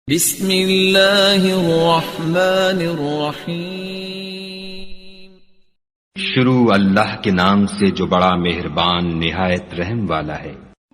بسم اللہ الرحمن الرحیم۔ شروع اللہ کے نام سے جو بڑا مہربان نہایت رحم والا ہے۔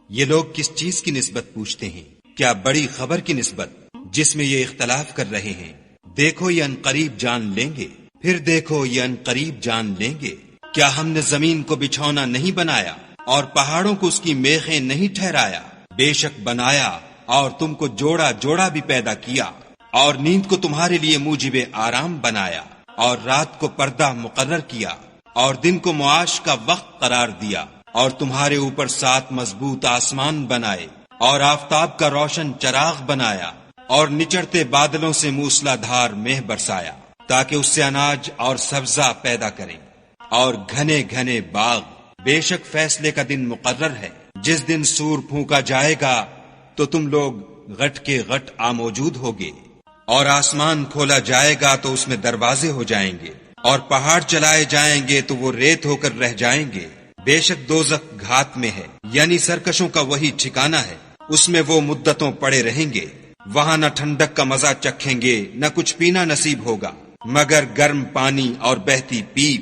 یہ لوگ کس چیز کی نسبت پوچھتے ہیں؟ کیا بڑی خبر کی نسبت جس میں یہ اختلاف کر رہے ہیں؟ دیکھو یہ عنقریب جان لیں گے، پھر دیکھو یہ عنقریب جان لیں گے۔ کیا ہم نے زمین کو بچھونا نہیں بنایا اور پہاڑوں کو اس کی میخیں نہیں ٹھہرایا؟ بے شک بنایا اور تم کو جوڑا جوڑا بھی پیدا کیا، اور نیند کو تمہارے لیے موجب آرام بنایا، اور رات کو پردہ مقرر کیا، اور دن کو معاش کا وقت قرار دیا، اور تمہارے اوپر 7 مضبوط آسمان بنائے، اور آفتاب کا روشن چراغ بنایا، اور نچڑتے بادلوں سے موسلا دھار مہ برسایا، تاکہ اس سے اناج اور سبزہ پیدا کریں، اور گھنے گھنے باغ۔ بے شک فیصلے کا دن مقرر ہے، جس دن سور پھونکا جائے گا تو تم لوگ غٹ کے غٹ موجود ہوگے، اور آسمان کھولا جائے گا تو اس میں دروازے ہو جائیں گے، اور پہاڑ چلائے جائیں گے تو وہ ریت ہو کر رہ جائیں گے۔ بے شک دوزخ گھات میں ہے، یعنی سرکشوں کا وہی ٹھکانہ ہے، اس میں وہ مدتوں پڑے رہیں گے۔ وہاں نہ ٹھنڈک کا مزہ چکھیں گے، نہ کچھ پینا نصیب ہوگا مگر گرم پانی اور بہتی پیپ۔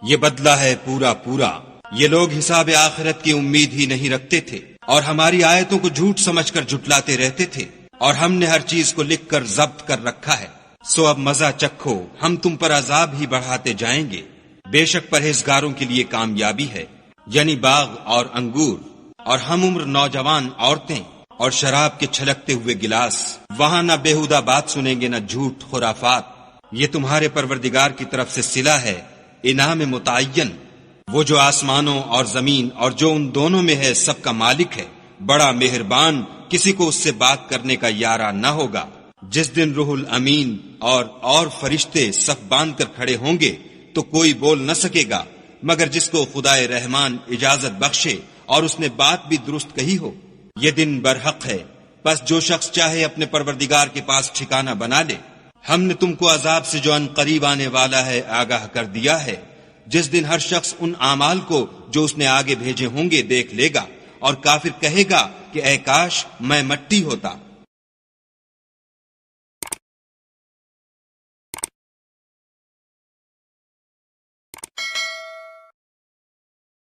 یہ بدلہ ہے پورا پورا۔ یہ لوگ حساب آخرت کی امید ہی نہیں رکھتے تھے، اور ہماری آیتوں کو جھوٹ سمجھ کر جھٹلاتے رہتے تھے، اور ہم نے ہر چیز کو لکھ کر ضبط کر رکھا ہے۔ سو اب مزہ چکھو، ہم تم پر عذاب ہی بڑھاتے جائیں گے۔ بے شک پرہیزگاروں کے لیے کامیابی ہے، یعنی باغ اور انگور، اور ہم عمر نوجوان عورتیں، اور شراب کے چھلکتے ہوئے گلاس۔ وہاں نہ بیہودہ بات سنیں گے، نہ جھوٹ خرافات۔ یہ تمہارے پروردگار کی طرف سے صلہ ہے، انعام متعین۔ وہ جو آسمانوں اور زمین اور جو ان دونوں میں ہے سب کا مالک ہے، بڑا مہربان، کسی کو اس سے بات کرنے کا یارہ نہ ہوگا۔ جس دن روح الامین اور فرشتے صف باندھ کر کھڑے ہوں گے تو کوئی بول نہ سکے گا مگر جس کو خدائے رحمان اجازت بخشے اور اس نے بات بھی درست کہی ہو۔ یہ دن برحق ہے، بس جو شخص چاہے اپنے پروردگار کے پاس ٹھکانہ بنا لے۔ ہم نے تم کو عذاب سے جو ان قریب آنے والا ہے آگاہ کر دیا ہے، جس دن ہر شخص ان اعمال کو جو اس نے آگے بھیجے ہوں گے دیکھ لے گا، اور کافر کہے گا کہ اے کاش میں مٹی ہوتا۔